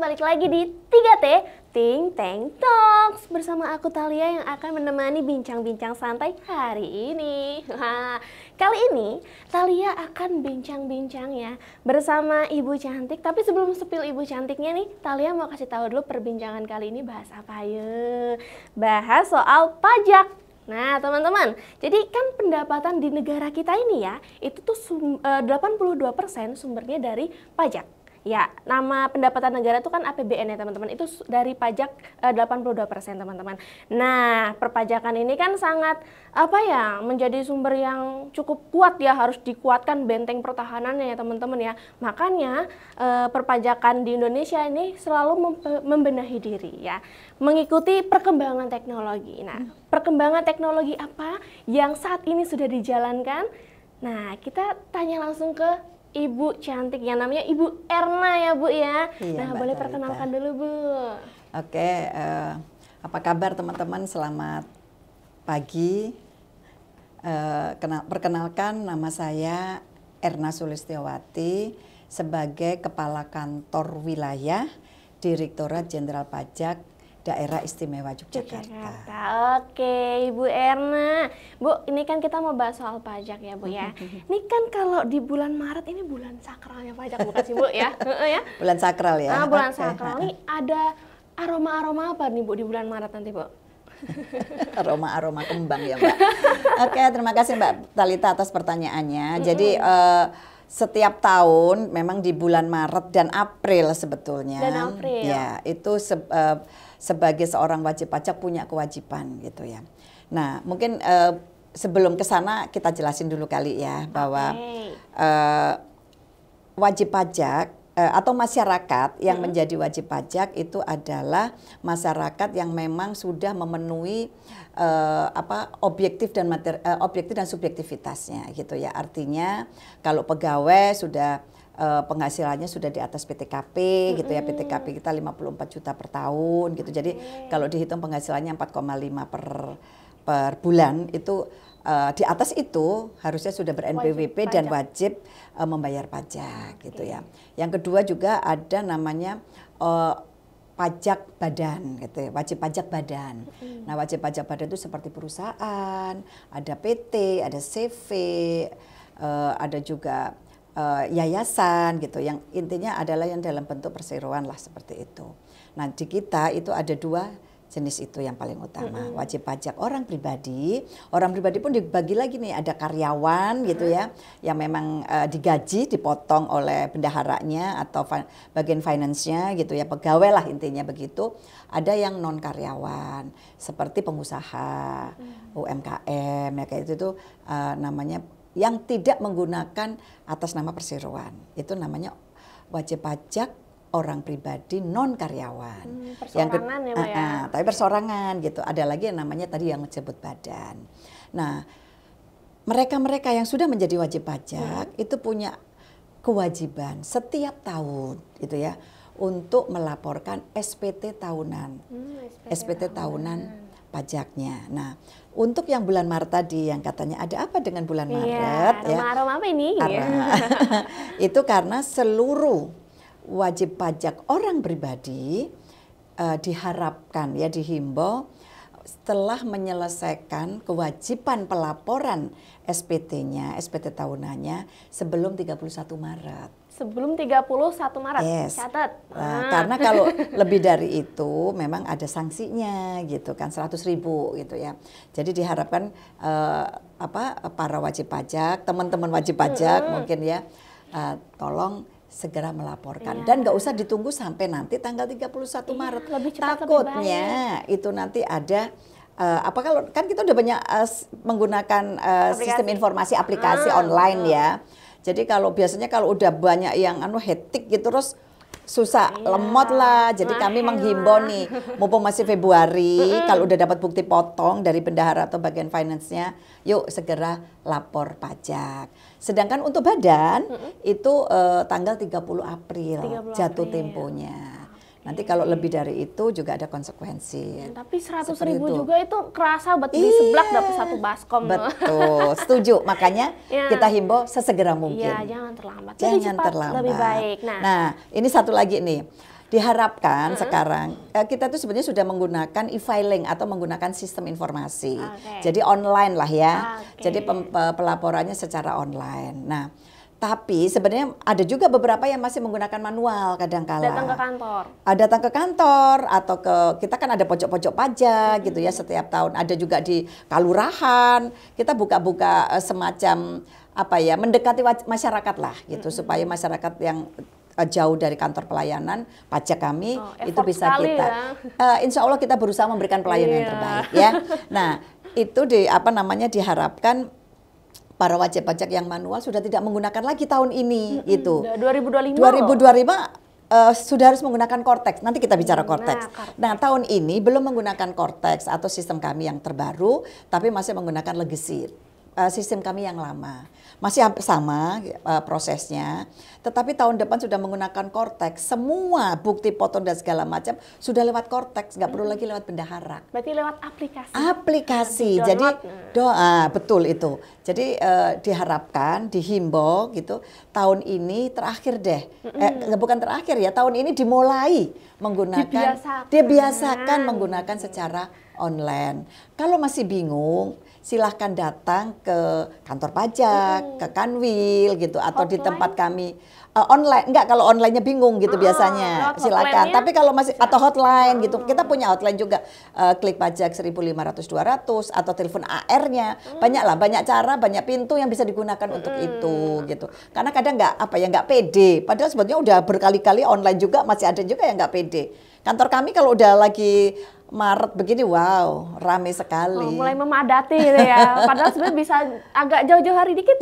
balik lagi di 3T Think Tank Talks bersama aku Thalia yang akan menemani bincang-bincang santai hari ini. Kali ini Thalia akan bincang-bincang ya bersama Ibu Cantik. Tapi sebelum spill Ibu Cantiknya nih, Thalia mau kasih tahu dulu perbincangan kali ini bahas apa ya? Bahas soal pajak. Nah teman-teman, jadi kan pendapatan di negara kita ini ya, itu tuh 82% sumbernya dari pajak. Ya, nama pendapatan negara itu kan APBN ya teman-teman, itu dari pajak 82% teman-teman. Nah, perpajakan ini kan sangat menjadi sumber yang cukup kuat ya, harus dikuatkan benteng pertahanannya ya teman-teman ya. Makanya perpajakan di Indonesia ini selalu membenahi diri ya, mengikuti perkembangan teknologi. Nah, perkembangan teknologi apa yang saat ini sudah dijalankan? Nah, kita tanya langsung ke Ibu Cantik yang namanya Ibu Erna ya Bu ya. Iya, nah boleh perkenalkan dulu Bu. Oke, apa kabar teman-teman? Selamat pagi. Perkenalkan, nama saya Erna Sulistiawati sebagai Kepala Kantor Wilayah Direktorat Jenderal Pajak Daerah Istimewa Yogyakarta. Oke, Ibu Erna. Bu, ini kan kita mau bahas soal pajak ya Bu ya. Ini kan kalau di bulan Maret ini bulan sakralnya pajak bukan sih Bu ya? Bulan sakral ya? Bulan sakral. Ini ada aroma-aroma apa nih Bu di bulan Maret nanti Bu? Aroma-aroma kembang ya Mbak. Oke, terima kasih Mbak Thalita atas pertanyaannya. Jadi setiap tahun memang di bulan Maret dan April sebetulnya. Dan April. Ya, itu sebagai seorang wajib pajak punya kewajiban gitu ya. Nah, mungkin sebelum ke sana kita jelasin dulu kali ya bahwa wajib pajak atau masyarakat yang menjadi wajib pajak itu adalah masyarakat yang memang sudah memenuhi objektif dan subjektivitasnya gitu ya. Artinya kalau pegawai sudah penghasilannya sudah di atas PTKP gitu ya. PTKP kita 54 juta per tahun gitu. Jadi kalau dihitung penghasilannya 4,5 per bulan itu di atas itu harusnya sudah ber-NPWP dan wajib membayar pajak gitu ya. Yang kedua juga ada namanya pajak badan gitu ya, wajib pajak badan. Nah, wajib pajak badan itu seperti perusahaan, ada PT, ada CV, ada juga yayasan gitu, yang intinya adalah yang dalam bentuk perseroan lah seperti itu. Nah, di kita itu ada dua jenis itu yang paling utama, wajib pajak orang pribadi pun dibagi lagi nih, ada karyawan gitu ya, yang memang digaji, dipotong oleh bendaharanya atau bagian finance-nya gitu ya, pegawai lah intinya begitu. Ada yang non karyawan seperti pengusaha, UMKM ya, kayak itu tuh namanya yang tidak menggunakan atas nama perseroan, itu namanya wajib pajak orang pribadi non karyawan. Persorangan ya Pak ya. Tapi persorangan gitu. Ada lagi yang namanya tadi yang disebut badan. Nah, mereka-mereka yang sudah menjadi wajib pajak itu punya kewajiban setiap tahun gitu ya untuk melaporkan SPT tahunan. SPT tahunan pajaknya. Nah, untuk yang bulan Maret tadi yang katanya ada apa dengan bulan Maret ya? Aroma apa ini? Itu karena seluruh wajib pajak orang pribadi diharapkan ya, dihimbau setelah menyelesaikan kewajiban pelaporan SPT-nya, SPT tahunannya sebelum 31 Maret. Sebelum 31 Maret, yes. Catat. Karena kalau lebih dari itu memang ada sanksinya gitu kan, 100.000 gitu ya. Jadi diharapkan para wajib pajak, teman-teman wajib pajak mungkin ya, tolong segera melaporkan dan nggak usah ditunggu sampai nanti tanggal 31 Maret. Lebih cepat, Takutnya itu nanti ada kalau kan kita udah banyak menggunakan sistem informasi aplikasi online ya. Jadi kalau biasanya kalau udah banyak yang hektik gitu terus susah, lemot lah. Jadi kami menghimbau nih, mumpung masih Februari, kalau udah dapat bukti potong dari bendahara atau bagian finance-nya, yuk segera lapor pajak. Sedangkan untuk badan itu tanggal 30 April jatuh temponya. Nanti kalau lebih dari itu juga ada konsekuensi. Tapi 100.000 juga itu kerasa buat di seblak dapat satu baskom. Betul, setuju. Makanya kita himbau sesegera mungkin. Iya, jangan terlambat. Jangan terlambat. Lebih baik. Nah, ini satu lagi nih. diharapkan sekarang kita tuh sebenarnya sudah menggunakan e-filing atau menggunakan sistem informasi. Jadi online lah ya. Jadi pelaporannya secara online. Nah, tapi sebenarnya ada juga beberapa yang masih menggunakan manual kadang-kala. Datang ke kantor. Datang ke kantor atau kita kan ada pojok-pojok pajak gitu ya setiap tahun. Ada juga di kalurahan. Kita buka-buka semacam apa ya, mendekati masyarakat lah gitu supaya masyarakat yang jauh dari kantor pelayanan pajak kami itu bisa kita. Ya. Insya Allah kita berusaha memberikan pelayanan yang terbaik ya. Nah, itu diharapkan para wajib pajak yang manual sudah tidak menggunakan lagi tahun ini gitu. 2025 sudah harus menggunakan Cortex. Nanti kita bicara Cortex. Nah, tahun ini belum menggunakan Cortex atau sistem kami yang terbaru, tapi masih menggunakan legacy. Sistem kami yang lama. Masih hampir sama prosesnya, tetapi tahun depan sudah menggunakan Cortex. Semua bukti foto dan segala macam sudah lewat Cortex, nggak perlu lagi lewat bendahara. Berarti lewat aplikasi. Aplikasi. Jadi betul itu. Jadi diharapkan, dihimbau gitu, tahun ini terakhir deh. Bukan terakhir ya, tahun ini dimulai menggunakan, dibiasakan menggunakan secara online. Kalau masih bingung, silahkan datang ke kantor pajak, ke Kanwil gitu, atau di tempat kami online. Enggak, kalau onlinenya bingung gitu biasanya, silakan. Tapi kalau masih atau hotline gitu, kita punya hotline juga, klik pajak 1.500-200 atau telepon AR-nya. Banyak cara, banyak pintu yang bisa digunakan untuk itu gitu. Karena kadang nggak pede. Padahal sebetulnya udah berkali-kali online juga, masih ada juga yang nggak pede. Kantor kami kalau udah lagi Maret begini, wow, rame sekali. Mulai memadati gitu ya. Padahal sebenarnya bisa agak jauh-jauh hari dikit.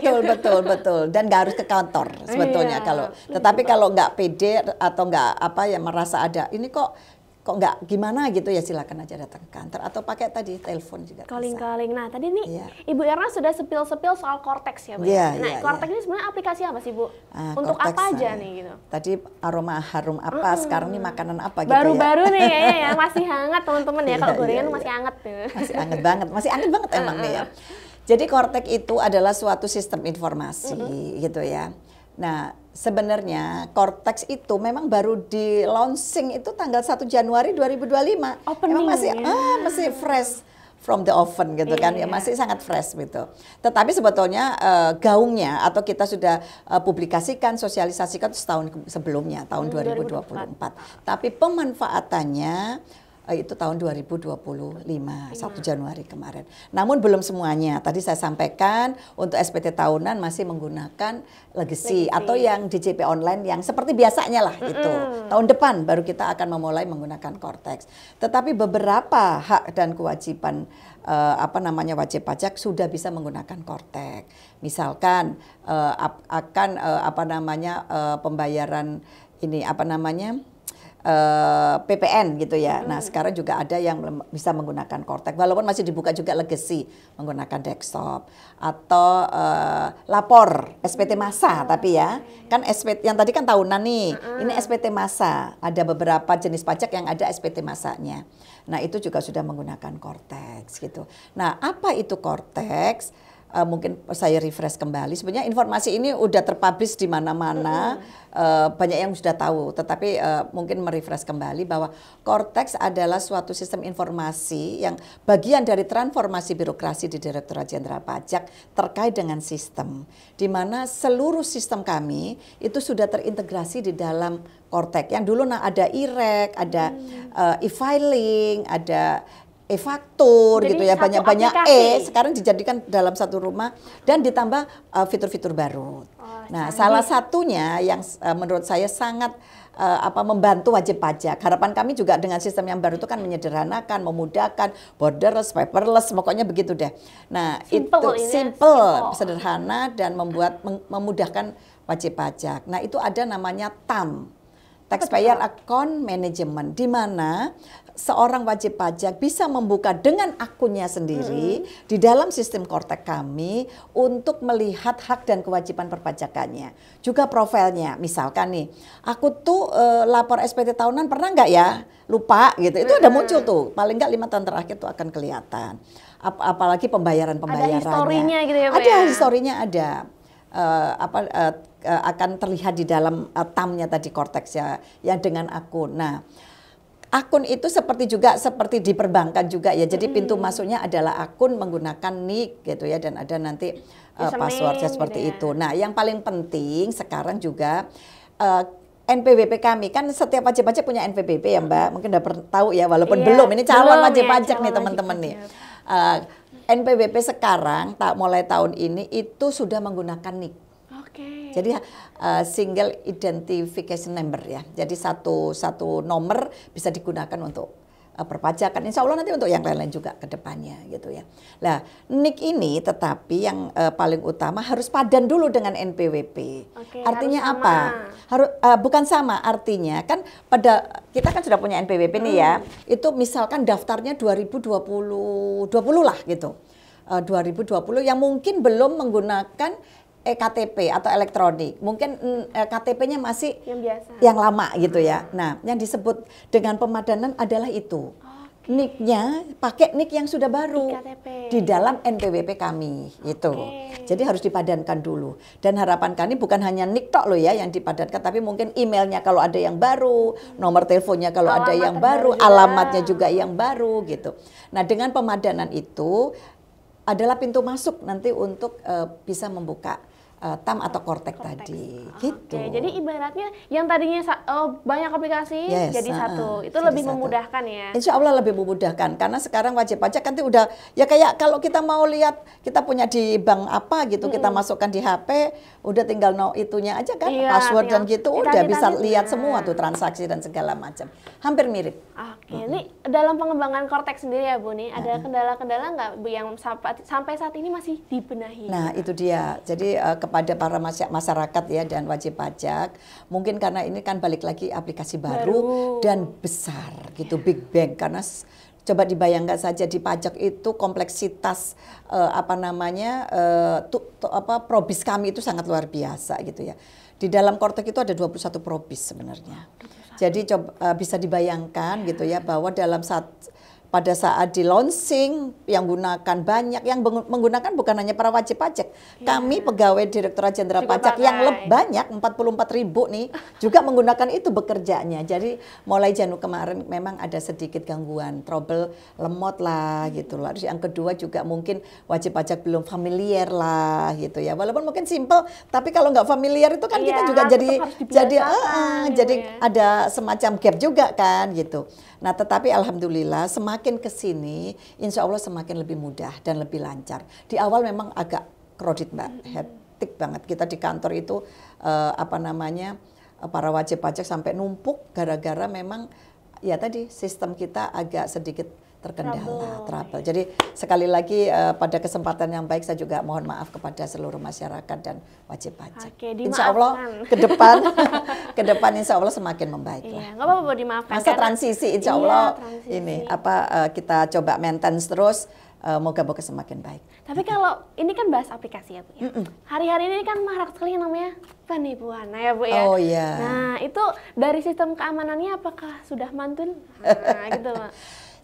Ya, betul. Dan nggak harus ke kantor sebetulnya Tetapi kalau nggak pede atau nggak merasa ada ini kok nggak gimana gitu ya, silakan aja datang ke kantor atau pakai tadi telepon juga. Calling. Nah, tadi nih Ibu Erna sudah sepil-sepil soal Cortex ya, Bu. Cortex ini sebenarnya aplikasi apa sih, Bu? Untuk Cortex, apa aja nih gitu? Tadi aroma harum apa, sekarang nih makanan apa gitu baru-baru nih kayaknya ya, masih hangat teman-teman ya. Kalau gorengan masih hangat tuh. Masih hangat banget emang nih ya. Jadi Cortex itu adalah suatu sistem informasi gitu ya. Nah, sebenarnya Cortex itu memang baru di launching itu tanggal 1 Januari 2025. Emang masih fresh from the oven gitu kan ya, masih sangat fresh gitu. Tetapi sebetulnya gaungnya atau kita sudah publikasikan, sosialisasikan setahun sebelumnya, tahun 2024. Tapi pemanfaatannya itu tahun 2025, 1 Januari kemarin. Namun belum semuanya. Tadi saya sampaikan untuk SPT tahunan masih menggunakan legacy atau yang DJP online yang seperti biasanya lah itu. Tahun depan baru kita akan memulai menggunakan Cortex. Tetapi beberapa hak dan kewajiban wajib pajak sudah bisa menggunakan Cortex. Misalkan pembayaran ini PPN gitu ya. Nah, sekarang juga ada yang bisa menggunakan Cortex, walaupun masih dibuka juga legacy menggunakan desktop atau lapor SPT masa. Tapi ya kan SPT yang tadi kan tahunan nih, ini SPT masa. Ada beberapa jenis pajak yang ada SPT masanya. Nah, itu juga sudah menggunakan Cortex gitu. Nah, apa itu Cortex? Mungkin saya refresh kembali. Sebenarnya informasi ini udah terpublish di mana-mana, banyak yang sudah tahu. Tetapi mungkin merefresh kembali bahwa Cortex adalah suatu sistem informasi yang bagian dari transformasi birokrasi di Direktorat Jenderal Pajak terkait dengan sistem, di mana seluruh sistem kami itu sudah terintegrasi di dalam Cortex. Yang dulu ada e-rek, ada e-filing, ada e-faktur gitu ya, banyak-banyak sekarang dijadikan dalam satu rumah dan ditambah fitur-fitur baru. Nah, salah satunya yang menurut saya sangat membantu wajib pajak. Harapan kami juga dengan sistem yang baru itu kan menyederhanakan, memudahkan, borderless, paperless, pokoknya begitu deh. Nah, simple, sederhana dan memudahkan wajib pajak. Nah, itu ada namanya TAM. Taxpayer Account Management, di mana seorang wajib pajak bisa membuka dengan akunnya sendiri di dalam sistem Cortex kami untuk melihat hak dan kewajiban perpajakannya. Juga profilnya, misalkan nih, aku tuh lapor SPT tahunan pernah nggak ya? Lupa gitu, itu udah muncul tuh, paling nggak 5 tahun terakhir tuh akan kelihatan. Apalagi pembayaran-pembayarannya. Ada historinya gitu ya Pak? Ada historinya ada. akan terlihat di dalam TAM-nya tadi Cortex ya, yang dengan akun. Nah, akun itu seperti di perbankan juga ya. Jadi pintu masuknya adalah akun menggunakan NIK gitu ya, dan ada nanti passwordnya seperti gitu ya. itu. Nah, yang paling penting sekarang juga NPWP kami, kan setiap wajib pajak punya NPWP ya Mbak, mungkin udah tahu ya, walaupun belum, ini calon wajib pajak nih teman-teman nih. NPWP sekarang mulai tahun ini itu sudah menggunakan NIK. Jadi single identification number ya. Jadi satu nomor bisa digunakan untuk perpajakan. Insya Allah nanti untuk yang lain-lain juga ke depannya gitu ya. Nah, NIK ini tetapi yang paling utama harus padan dulu dengan NPWP. Artinya apa? Bukan sama, artinya kan kita kan sudah punya NPWP nih ya. Itu misalkan daftarnya 2020 lah gitu. 2020 yang mungkin belum menggunakan KTP atau elektronik, mungkin KTP-nya masih yang lama gitu ya. Nah, yang disebut dengan pemadanan adalah itu. NIK-nya pakai NIK yang sudah baru di dalam NPWP kami gitu. Jadi harus dipadankan dulu. Dan harapan kami bukan hanya NIK tok loh ya yang dipadankan, tapi mungkin emailnya kalau ada yang baru, nomor teleponnya kalau ada yang baru, alamatnya juga yang baru gitu. Nah, dengan pemadanan itu adalah pintu masuk nanti untuk bisa membuka TAM atau Cortex tadi, gitu. Jadi ibaratnya yang tadinya banyak aplikasi jadi satu, itu lebih memudahkan ya? Insya Allah lebih memudahkan, karena sekarang wajib pajak kan udah, ya kayak kalau kita mau lihat, kita punya di bank apa gitu, kita masukkan di HP, udah tinggal itunya aja kan, password dan gitu, udah bisa lihat semua tuh transaksi dan segala macam. Hampir mirip. Ini dalam pengembangan Cortex sendiri ya Bu nih, ada kendala-kendala nggak Bu yang sampai saat ini masih dibenahi? Nah itu dia, jadi kepada para masyarakat ya dan wajib pajak, mungkin karena ini kan balik lagi aplikasi baru dan besar gitu, big bang, karena coba dibayangkan saja di pajak itu kompleksitas probis kami itu sangat luar biasa gitu ya. Di dalam Cortex itu ada 21 probis sebenarnya. Jadi bisa dibayangkan gitu ya, bahwa pada saat di launching yang gunakan banyak, yang menggunakan bukan hanya para wajib pajak. Kami pegawai Direktorat Jenderal Pajak yang banyak 44.000 nih juga menggunakan itu bekerjanya. Jadi mulai Januari kemarin memang ada sedikit gangguan, trouble lemot lah gitu lah. Terus yang kedua juga mungkin wajib pajak belum familiar lah gitu ya. Walaupun mungkin simple, tapi kalau nggak familiar itu kan kita juga jadi ada semacam gap juga kan gitu. Nah, tetapi alhamdulillah semakin ke sini insya Allah semakin lebih mudah dan lebih lancar. Di awal memang agak kredit Mbak, hektik banget. Kita di kantor itu para wajib pajak sampai numpuk gara-gara memang ya tadi sistem kita agak sedikit terkendala, trouble. Jadi sekali lagi pada kesempatan yang baik saya juga mohon maaf kepada seluruh masyarakat dan wajib pajak. Insya Allah ke depan insya Allah semakin membaik lah. Nggak apa-apa dimaafkan. Masa transisi insya Allah kita coba maintenance terus. Moga-moga semakin baik. Tapi kalau ini kan bahas aplikasi ya Bu ya. Hari-hari ini kan marak sekali namanya penipuan ya Bu ya. Oh iya. Nah itu dari sistem keamanannya apakah sudah mantul? Nah gitu Pak.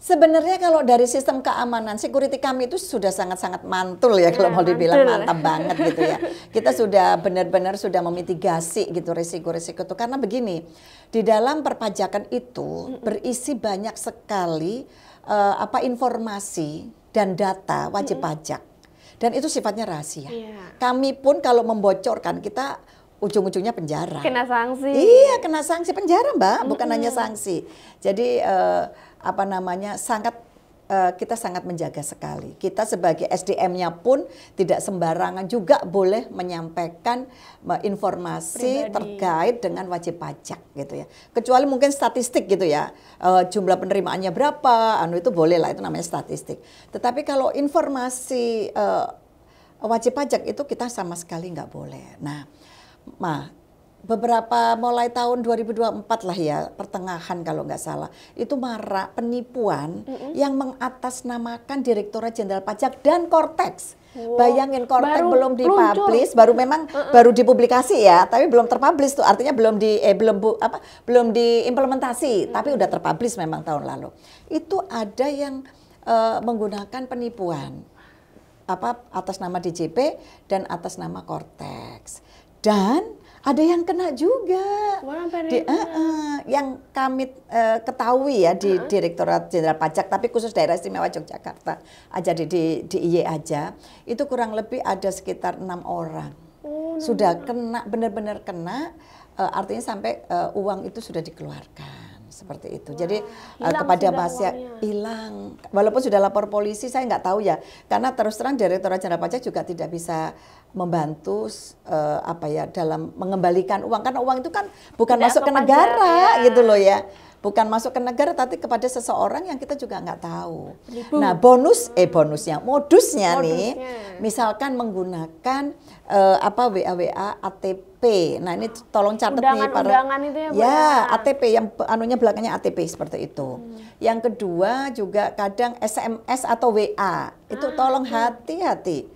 Sebenarnya kalau dari sistem keamanan, security kami itu sudah sangat-sangat mantul ya, kalau mau dibilang mantap banget gitu ya. Kita sudah benar-benar sudah memitigasi gitu risiko-risiko itu. Karena begini, di dalam perpajakan itu berisi banyak sekali informasi dan data wajib pajak. Dan itu sifatnya rahasia. Kami pun kalau membocorkan, kita ujung-ujungnya penjara. Kena sanksi. Iya, kena sanksi penjara Mbak, bukan hanya sanksi. Jadi kita sangat menjaga sekali. Kita sebagai SDM-nya pun tidak sembarangan juga boleh menyampaikan informasi terkait dengan wajib pajak gitu ya. Kecuali mungkin statistik gitu ya, jumlah penerimaannya berapa, itu boleh lah, itu namanya statistik. Tetapi kalau informasi wajib pajak itu kita sama sekali nggak boleh. Nah, beberapa mulai tahun 2024 lah ya, pertengahan kalau nggak salah, itu marak penipuan yang mengatasnamakan Direktorat Jenderal Pajak dan Cortex. Bayangin, Cortex belum dipublish, baru dipublikasi ya, tapi belum terpublish tuh, artinya belum diimplementasi, tapi udah terpublish memang tahun lalu. Itu ada yang menggunakan penipuan atas nama DJP dan atas nama Cortex. Dan Ada yang kena juga. Wah, sampai Yang kami ketahui ya di Direktorat Jenderal Pajak, tapi khusus Daerah Istimewa Yogyakarta aja di IY aja, itu kurang lebih ada sekitar 6 orang. Sudah kena, benar-benar kena, artinya sampai uang itu sudah dikeluarkan. Seperti itu. Jadi kepada masyarakat hilang. Walaupun sudah lapor polisi, saya nggak tahu ya. Karena terus terang Direktorat Jenderal Pajak juga tidak bisa membantu dalam mengembalikan uang, karena uang itu kan bukan tidak masuk ke negara gitu loh ya. Bukan masuk ke negara, tapi kepada seseorang yang kita juga nggak tahu. Nah, modusnya nih, misalkan menggunakan WA ATP. Nah, ini tolong catat nih undangan itu ya, ATP yang anunya belakangnya ATP seperti itu. Yang kedua juga kadang SMS atau WA. Itu tolong hati-hati.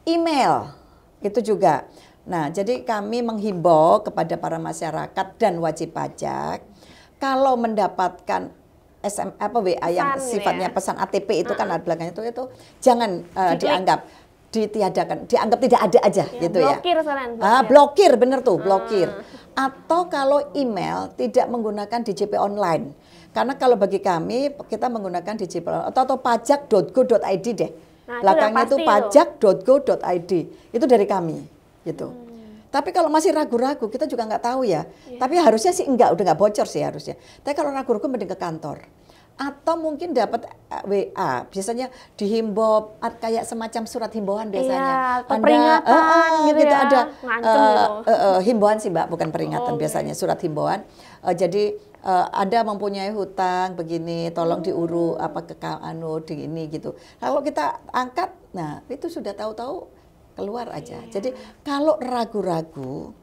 Email itu juga. Nah, jadi kami menghimbau kepada para masyarakat dan wajib pajak, kalau mendapatkan WA yang sifatnya pesan ATP itu kan belakangnya itu jangan ditiadakan, dianggap tidak ada aja gitu ya. Blokir. Blokir, bener tuh, blokir. Atau kalau email tidak menggunakan DJP online. Karena kalau bagi kami kita menggunakan DJP online atau pajak.go.id deh. Belakangnya itu pajak.go.id. Itu dari kami gitu. Tapi kalau masih ragu-ragu, kita juga nggak tahu ya. Tapi harusnya sih udah nggak bocor sih harusnya. Tapi kalau ragu-ragu mending ke kantor. Atau mungkin dapat WA, biasanya dihimbau kayak semacam surat himbauan biasanya. Atau peringatan gitu ya. Ada himbauan sih Mbak, bukan peringatan biasanya, surat himbauan. Jadi Anda mempunyai hutang begini, tolong diurus di ini gitu. Kalau kita angkat, nah itu sudah tahu-tahu keluar aja. Jadi kalau ragu-ragu,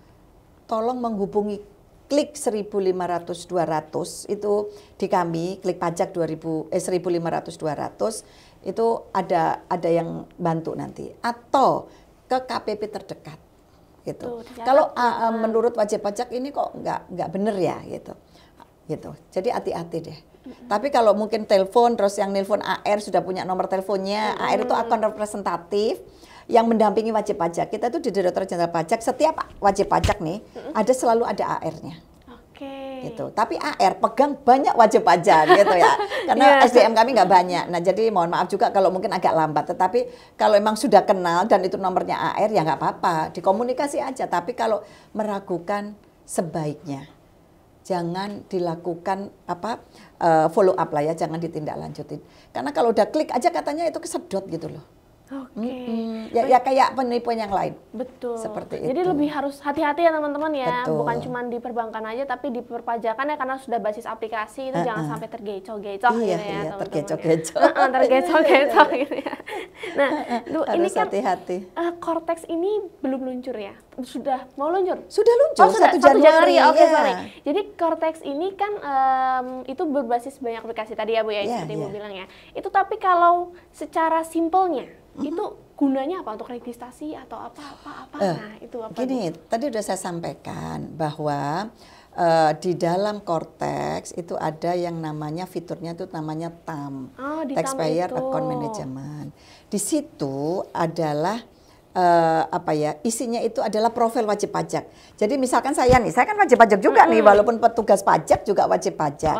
tolong menghubungi klik 1.500-200 itu di kami, klik pajak 1.500-200 itu ada yang bantu nanti. Atau ke KPP terdekat gitu. Kalau menurut wajib pajak ini kok nggak bener ya gitu. Jadi hati-hati deh. Tapi kalau mungkin telepon, terus yang nelpon AR sudah punya nomor teleponnya, AR itu akun representatif yang mendampingi wajib pajak. Kita tuh di Direktorat Jenderal Pajak, setiap wajib pajak nih selalu ada AR-nya. Gitu. Tapi AR pegang banyak wajib pajak gitu ya. Karena SDM kami nggak banyak. Nah, jadi mohon maaf juga kalau mungkin agak lambat. Tetapi kalau memang sudah kenal dan itu nomornya AR ya nggak apa-apa, dikomunikasi aja. Tapi kalau meragukan, sebaiknya jangan dilakukan follow up lah ya, jangan ditindaklanjutin. Karena kalau udah klik aja katanya itu kesedot gitu loh. Ya kayak penipuan yang lain. Betul. Seperti Jadi itu. lebih harus hati-hati ya teman-teman ya. Betul. Bukan cuma di perbankan aja, tapi di perpajakan ya, karena sudah basis aplikasi itu jangan sampai tergecoh-gecoh gitu ya teman-teman. Tergecoh-gecoh. Tergecoh-gecoh gitu ya. Nah, ini kan hati-hati. Cortex ini belum luncur ya? Sudah mau luncur? Sudah luncur, 1 Januari. Oke, ya. sorry. Jadi Cortex ini kan itu berbasis banyak aplikasi tadi ya Bu ya, seperti Ibu bilang ya. Itu tapi kalau secara simpelnya itu gunanya apa, untuk registrasi atau apa? Nah, itu apa? Gini, tadi udah saya sampaikan bahwa di dalam Cortex itu ada yang namanya fiturnya itu namanya TAM, Taxpayer Account Management. Di situ adalah isinya itu adalah profil wajib pajak. Jadi misalkan saya kan wajib pajak juga nih, walaupun petugas pajak juga wajib pajak.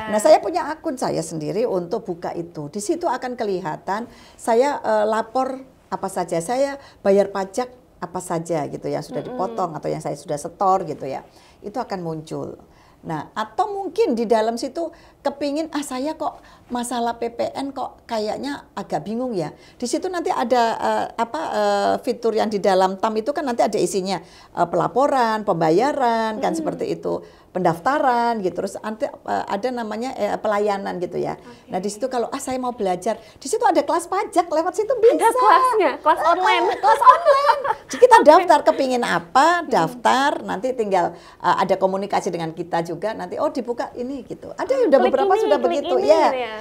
Nah, saya punya akun saya sendiri untuk buka itu. Di situ akan kelihatan saya lapor apa saja, saya bayar pajak apa saja gitu yang sudah dipotong atau yang saya sudah setor gitu ya. Itu akan muncul. Nah, atau mungkin di dalam situ kepingin, saya kok masalah PPN kok kayaknya agak bingung ya. Di situ nanti ada fitur yang di dalam TAM itu kan nanti ada isinya pelaporan, pembayaran kan seperti itu, pendaftaran gitu. Terus nanti ada namanya pelayanan gitu ya. Nah, di situ kalau saya mau belajar, di situ ada kelas pajak, lewat situ bisa. Ada kelasnya, kelas online. Kelas online. Jadi kita daftar kepingin apa, daftar, nanti tinggal ada komunikasi dengan kita juga, nanti dibuka ini gitu. Ada yang udah beberapa sudah begitu ya.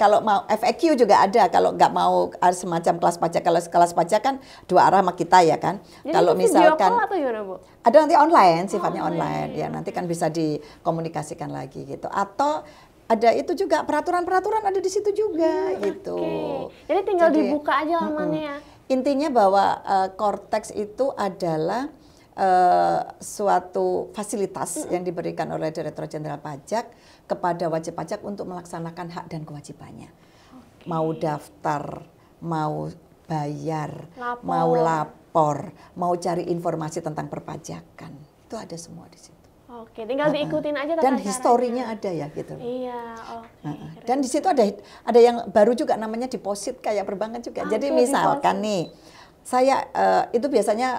Kalau mau FAQ juga ada, kalau nggak mau semacam kelas pajak, kalau kelas pajak kan 2 arah sama kita ya kan. Jadi kalau misalkan video call atau gimana, Bu? ada nanti online, sifatnya online ya, nanti kan bisa dikomunikasikan lagi gitu. Atau ada itu juga peraturan-peraturan ada di situ juga gitu. Jadi tinggal dibuka aja lamannya. Intinya bahwa Cortex itu adalah suatu fasilitas yang diberikan oleh Direktorat Jenderal Pajak kepada wajib pajak untuk melaksanakan hak dan kewajibannya. Mau daftar, mau bayar, mau lapor, mau cari informasi tentang perpajakan, itu ada semua di situ. Oke, tinggal diikutin aja dan historinya ada ya gitu. Iya, dan di situ ada yang baru juga namanya deposit kayak perbankan juga. Jadi misalkan nih, saya itu biasanya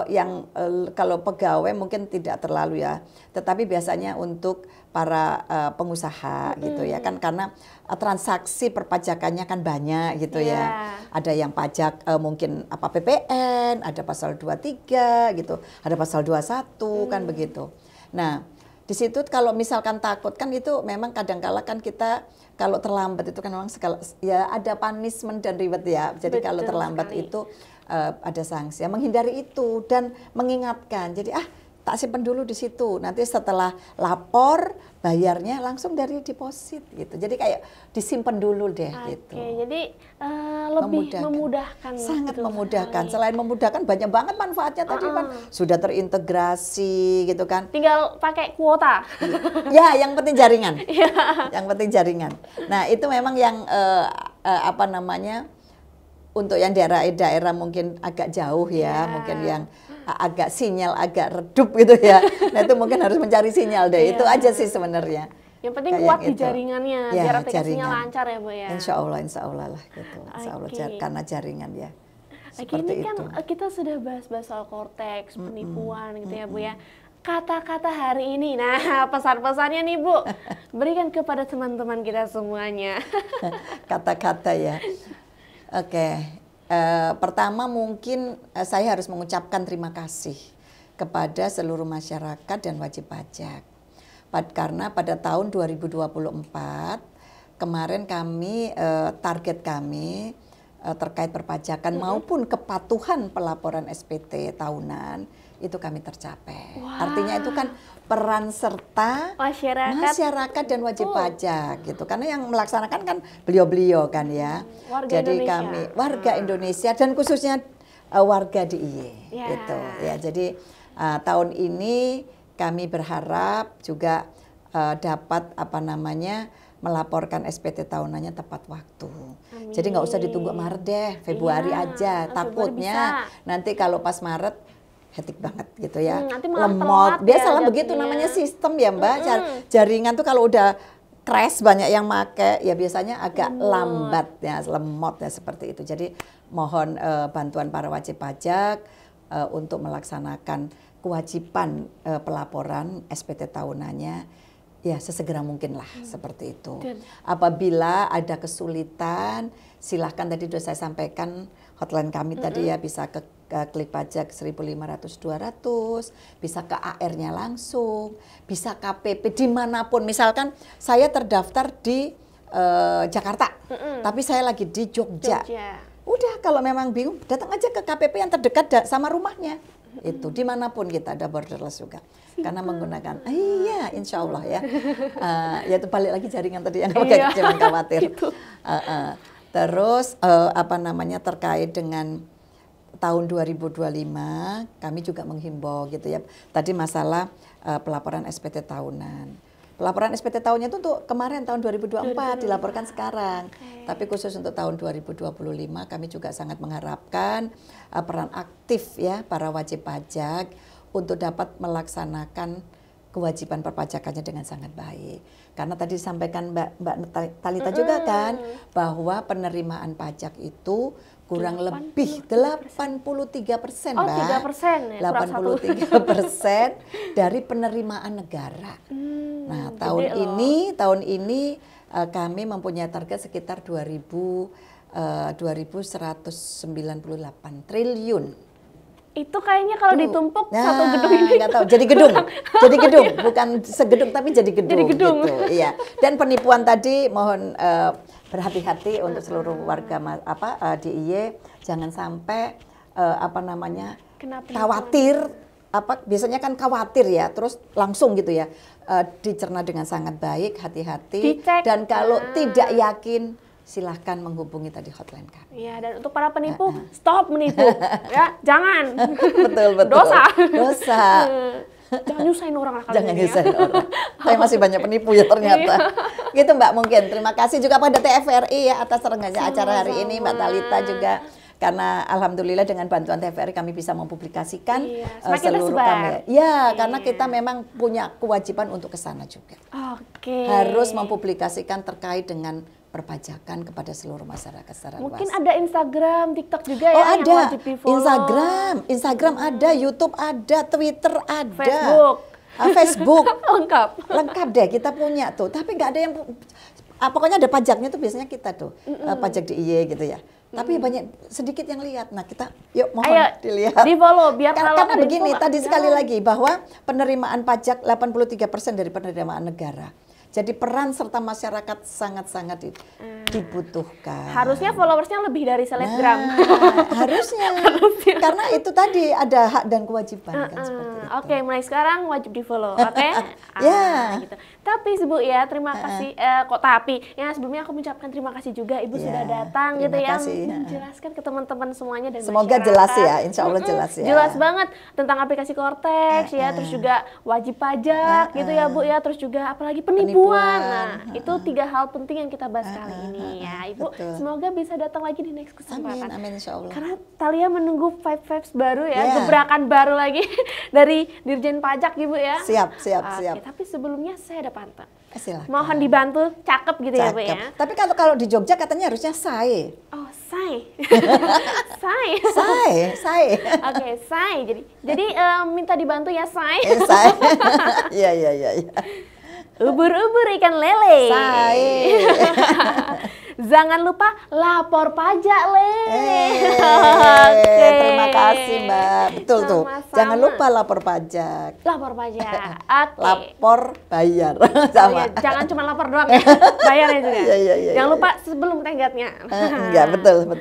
yang kalau pegawai mungkin tidak terlalu ya, tetapi biasanya untuk para pengusaha gitu ya kan, karena transaksi perpajakannya kan banyak gitu ya. Ada yang pajak mungkin apa PPN, ada pasal 23 gitu, ada pasal 21 kan begitu. Nah, di situ kalau misalkan takut kan itu memang kadang-kala kan kita kalau terlambat itu kan memang ya ada punishment dan reward ya. Jadi kalau terlambat itu ada sanksi. Menghindari itu dan mengingatkan. Jadi tak simpan dulu di situ. Nanti setelah lapor bayarnya langsung dari deposit gitu. Jadi kayak disimpan dulu deh gitu. Jadi lebih memudahkan. Sangat memudahkan. Selain memudahkan banyak banget manfaatnya tadi kan sudah terintegrasi gitu kan. Tinggal pakai kuota. Ya, yang penting jaringan. Yang penting jaringan. Nah, itu memang yang apa namanya? Untuk yang daerah-daerah mungkin agak jauh ya, mungkin yang agak sinyal agak redup gitu ya. Nah itu mungkin harus mencari sinyal deh. Itu aja sih sebenarnya. Yang penting kuat di jaringannya, biar aplikasinya lancar ya Bu ya. Insya Allah lah gitu. Insya Allah karena jaringan ya. Ini kan kita sudah bahas-bahas soal Cortex, penipuan gitu ya Bu ya. Kata-kata hari ini, nah pesan-pesannya nih Bu, berikan kepada teman-teman kita semuanya. Kata-kata ya. Oke. Pertama mungkin saya harus mengucapkan terima kasih kepada seluruh masyarakat dan wajib pajak. Karena pada tahun 2024 kemarin kami target kami terkait perpajakan maupun kepatuhan pelaporan SPT tahunan itu kami tercapai. Artinya itu kan peran serta masyarakat dan wajib pajak gitu. Karena yang melaksanakan kan beliau-beliau kan ya. Jadi Indonesia. Kami warga Indonesia dan khususnya warga DIY gitu ya. Jadi tahun ini kami berharap juga dapat apa namanya melaporkan SPT tahunannya tepat waktu. Amin. Jadi nggak usah ditunggu Maret deh, Februari aja. Takutnya nanti kalau pas Maret hektik banget gitu ya, lemot. Biasalah ya, begitu namanya sistem ya Mbak. Jaringan tuh kalau udah crash banyak yang make ya biasanya agak lambat ya, lemot ya seperti itu. Jadi mohon bantuan para wajib pajak untuk melaksanakan kewajiban pelaporan SPT tahunannya ya sesegera mungkin lah seperti itu. Apabila ada kesulitan silahkan tadi sudah saya sampaikan hotline kami tadi ya bisa ke klik pajak 1.500-200, bisa ke AR-nya langsung, bisa KPP dimanapun. Misalkan saya terdaftar di Jakarta, tapi saya lagi di Jogja. Udah kalau memang bingung datang aja ke KPP yang terdekat sama rumahnya. Itu dimanapun kita ada borderless juga. Karena menggunakan, iya insya Allah ya. Ya itu balik lagi jaringan tadi yang jangan khawatir. Gitu. Terus apa namanya terkait dengan tahun 2025 kami juga menghimbau gitu ya. Tadi masalah pelaporan SPT tahunan. Pelaporan SPT tahunnya itu untuk kemarin tahun 2024 dilaporkan sekarang. Tapi khusus untuk tahun 2025 kami juga sangat mengharapkan peran aktif ya para wajib pajak untuk dapat melaksanakan kewajiban perpajakannya dengan sangat baik. Karena tadi disampaikan Mbak Talita juga kan bahwa penerimaan pajak itu kurang lebih 83% Mbak. 3% ya, 83% dari penerimaan negara. Nah, tahun ini kami mempunyai target sekitar 2.198 triliun. Itu kayaknya kalau ditumpuk satu gedung ini. Nggak tahu, jadi gedung, bukan segedung tapi jadi gedung. Gitu, iya. Dan penipuan tadi mohon berhati-hati untuk seluruh warga DIY, jangan sampai khawatir. Biasanya kan khawatir ya, terus langsung gitu ya, dicerna dengan sangat baik, hati-hati. Dan kalau tidak yakin, silahkan menghubungi tadi hotline kami. Iya, dan untuk para penipu, stop menipu. Ya, jangan. Betul. Dosa. Dosa. Jangan nyusahin orang lah kalian. Jangan ini ya. nyusahin orang. Tapi masih banyak penipu ya ternyata. Gitu Mbak mungkin. Terima kasih juga pada TVRI ya atas renggannya acara hari ini, Mbak Talita juga. Karena alhamdulillah dengan bantuan TVRI kami bisa mempublikasikan seluruh kami. Ya, karena kita memang punya kewajiban untuk ke sana juga. Oke. Harus mempublikasikan terkait dengan perpajakan kepada seluruh masyarakat secara luas. Mungkin ada Instagram, TikTok juga ya yang ada. Wajib di-follow. Instagram ada, YouTube ada, Twitter ada. Facebook. Facebook. Lengkap deh kita punya tuh. Tapi nggak ada yang pokoknya ada pajaknya tuh biasanya kita tuh. Pajak DIY gitu ya. Tapi banyak sedikit yang lihat. Nah, kita yuk mohon dilihat. Di-follow biar karena begini tadi sekali lagi bahwa penerimaan pajak 83% dari penerimaan negara. Jadi peran serta masyarakat sangat-sangat dibutuhkan. Harusnya followersnya lebih dari selebgram. Harusnya. Karena itu tadi ada hak dan kewajiban kan seperti itu. Oke, mulai sekarang wajib di-follow, oke? Gitu. Tapi Ibu ya, terima kasih. Ya sebelumnya aku mengucapkan terima kasih juga Ibu sudah datang gitu ya, menjelaskan ke teman-teman semuanya dan semoga masyarakat. jelas ya, insya Allah jelas ya. Jelas banget tentang aplikasi Cortex ya, terus juga wajib pajak gitu ya Bu ya, terus juga apalagi penipuan. Nah, itu 3 hal penting yang kita bahas kali ini ya. Ibu, semoga bisa datang lagi di next kesempatan. Amin insya Allah. Karena Thalia menunggu vibes baru ya, gebrakan baru lagi dari Dirjen Pajak Ibu ya. Siap. Tapi sebelumnya saya ada pantun. Silakan. Mohon dibantu, cakep gitu ya Bu ya. Tapi kalau di Jogja katanya harusnya say. Oh, say. Say. Oke, say. Jadi minta dibantu ya, say. Say. Iya. Ubur-ubur ikan lele. Say. Jangan lupa lapor pajak, Le. Terima kasih, Mbak. Betul tuh. Jangan lupa lapor pajak. Lapor pajak. Oke. Lapor bayar. Sama. Jangan cuma lapor doang, bayarnya juga. Jangan lupa sebelum tenggatnya. Enggak, betul.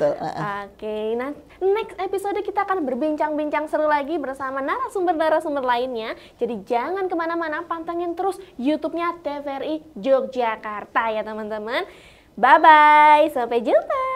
Oke, nah next episode kita akan berbincang-bincang seru lagi bersama narasumber-narasumber lainnya. Jadi jangan kemana-mana, pantengin terus YouTube-nya TVRI Yogyakarta ya teman-teman. Bye-bye, sampai jumpa.